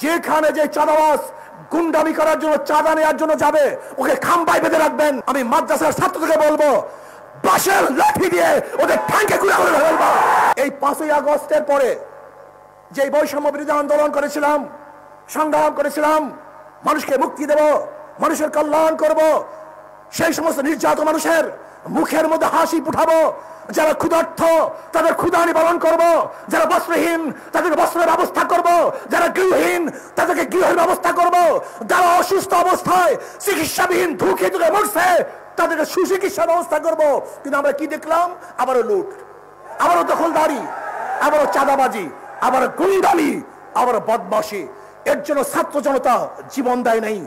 যেখানে যে চাঁদাবাজ গুন্ডামি করার জন্য চাঁদা নেওয়ার জন্য যাবে ওকে খাম্বায় বেঁধে রাখবেন। আমি মাদ্রাসার ছাত্রদেরকে বলবো বাঁশের লাঠি দিয়ে ওদের ঠ্যাঙ্গে গুঁড়া করে ফেলবো। এই 5ই আগস্টের পরে যে বৈষম্য বিরোধী আন্দোলন করেছিলাম, সংগ্রাম করেছিলাম, মানুষকে মুক্তি দেব, মানুষের কল্যাণ করব, সেই সমস্ত নির্যাতিত মানুষের মুখের মধ্যে হাসি ফুটাবো। যারা ক্ষুধার্ত তাদের ক্ষুধা নিবারণ করব, যারা বস্ত্রহীন তাদেরকে বস্ত্রের ব্যবস্থা করব, যারা গৃহহীন তাদেরকে গৃহের ব্যবস্থা করব, যারা অসুস্থ অবস্থায় চিকিৎসাবিহীন ধুকে ধুকে মরছে তাদেরকে সুচিকিৎসার ব্যবস্থা করব। কিন্তু আমরা কি দেখলাম? আবারও লুট, আবারও দখলদারি, আবারও চাঁদাবাজি, আবারও গুন্ডামি, আবারও বদমাশি। এর জন্য ছাত্র জনতা জীবন দেয় নাই,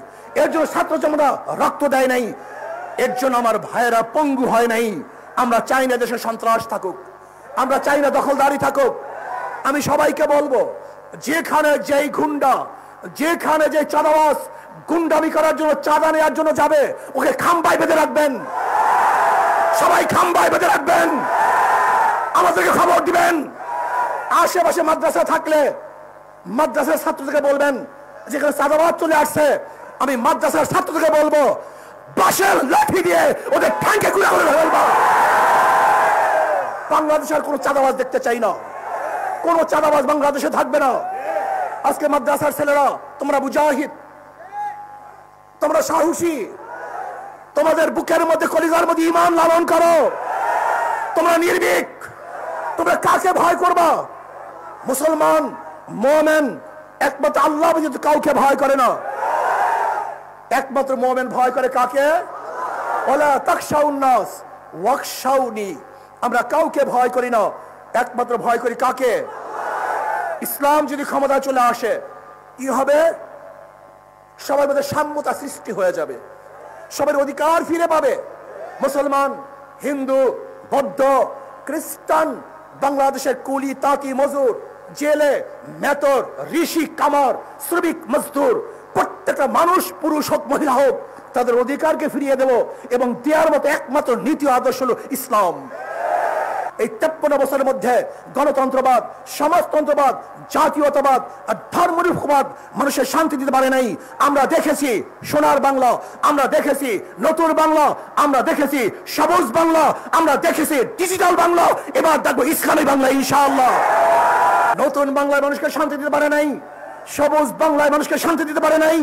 এর জন্য ছাত্র জনতা রক্ত দেয় নাই, এর জন্য আমার ভাইয়েরা পঙ্গু হয় নাই। আমরা চাই না দেশে সন্ত্রাস থাকুক, আমরা চাই না দখলদারি থাকুক। আমি সবাইকে বলবো যেখানে যেই গুন্ডা, যেখানে যে চাঁদাবাজ গুন্ডামি করার জন্য চাঁদা নেওয়ার জন্য যাবে ওকে খাম্বায় বেঁধে রাখবেন, সবাই খাম্বায় বেঁধে রাখবেন, আমাদেরকে খবর দিবেন। আশেপাশে মাদ্রাসা থাকলে মাদ্রাসার ছাত্রদেরকে বলবেন যেখানে চাঁদাবাজ চলে আসছে, আমি মাদ্রাসার ছাত্রদেরকে বলবো বাঁশের লাঠি দিয়ে ওদের ঠ্যাঙ্গে গুঁড়া করে ফেলবো। বাংলাদেশের কোন চাঁদাবাজ দেখতে চাই না, কোন চাঁদাবাজ বাংলাদেশে থাকবে না। আজকে মাদ্রাসার ছেলেরা তোমরা মুজাহিদ, তোমরা সাহসী, তোমাদের বুকের মধ্যে কলিজার মধ্যে ঈমান লালন করো, তোমরা নির্ভীক। তোমরা কাকে ভয় করবা? মুসলমান মুমিন একমাত্র আল্লাহ ব্যতীত কাউকে ভয় করে না। একমাত্র মুমিন ভয় করে কাকে? ওয়ালা তাখশাউন নাস ওয়াখশাউনি। আমরা কাউকে ভয় করি না, একমাত্র ভয় করি কাকে? ইসলাম যদি ক্ষমতায় চলে আসে কি হবে? সবার মধ্যে সাম্যতা সৃষ্টি হয়ে যাবে, সবার অধিকার ফিরে পাবে। মুসলমান, হিন্দু, বৌদ্ধ, খ্রিস্টান, বাংলাদেশের কুলি, তাঁতি, মজুর, জেলে, মেতর, ঋষি, কামার, শ্রমিক, মজদুর, প্রত্যেকটা মানুষ, পুরুষ হোক মহিলা হোক, তাদের অধিকারকে ফিরিয়ে দেব এবং দেওয়ার মতো একমাত্র নীতি আদর্শ হলো ইসলাম। এই 53 বছরের মধ্যে গণতন্ত্রবাদ, সমাজতন্ত্রবাদ, জাতীয়তাবাদ আর ধর্মনিরপেক্ষবাদ মানুষের শান্তি দিতে পারে নাই। আমরা দেখেছি সোনার বাংলা, আমরা দেখেছি নতুন বাংলা, আমরা দেখেছি সবুজ বাংলা, আমরা দেখেছি ডিজিটাল বাংলা, এবার দেখবো ইসলামী বাংলা ইনশাআল্লাহ। নতুন বাংলায় মানুষকে শান্তি দিতে পারে নাই, সবুজ বাংলায় মানুষকে শান্তি দিতে পারে নাই।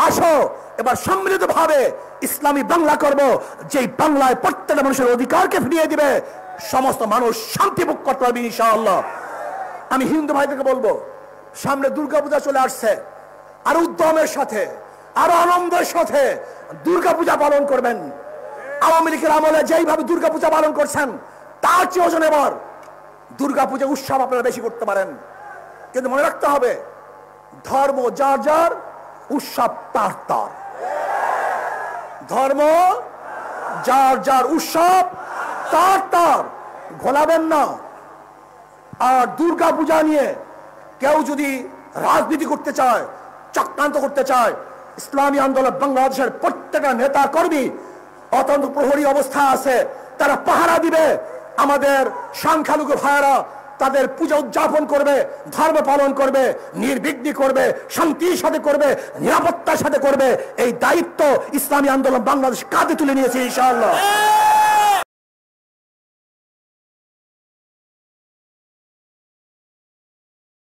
আসো এবার সম্মিলিত ভাবে ইসলামী বাংলা করব, যেই বাংলায় প্রত্যেকটা মানুষের অধিকারকে ফিরিয়ে দিবে, সমস্ত মানুষ শান্তি ভোগ করতে পারবে ইনশাআল্লাহ। আমি হিন্দু ভাইদেরকে বলবো সামনে দুর্গাপূজা চলে আসছে, আর উদ্যমের সাথে আরো আনন্দের সাথে দুর্গাপূজা পালন করবেন। আওয়ামী লীগের আমলে যেইভাবে দুর্গাপূজা পালন করছেন তার চেয়ে ওজন এবার দুর্গাপূজা উৎসব আপনারা বেশি করতে পারেন। কিন্তু মনে রাখতে হবে ধর্ম যার যার, উৎসব তার তার। ধর্ম যার যার, উৎসব তার তার, ঘোলাবেন না। আর দুর্গা পূজা নিয়ে কেউ যদি রাজনীতি করতে চায়, চক্রান্ত করতে চায়, ইসলামী আন্দোলন বাংলাদেশের প্রত্যেকটা নেতা কর্মী অত্যন্ত প্রহরী অবস্থা আছে, তারা পাহারা দিবে। আমাদের সংখ্যালঘু ভাইয়েরা তাদের পূজা উদযাপন করবে, ধর্ম পালন করবে, নির্বিঘ্ন করবে, শান্তির সাথে করবে, নিরাপত্তার সাথে করবে। এই দায়িত্ব ইসলামী আন্দোলন বাংলাদেশ কাঁধে তুলে নিয়েছে ইনশাআল্লাহ।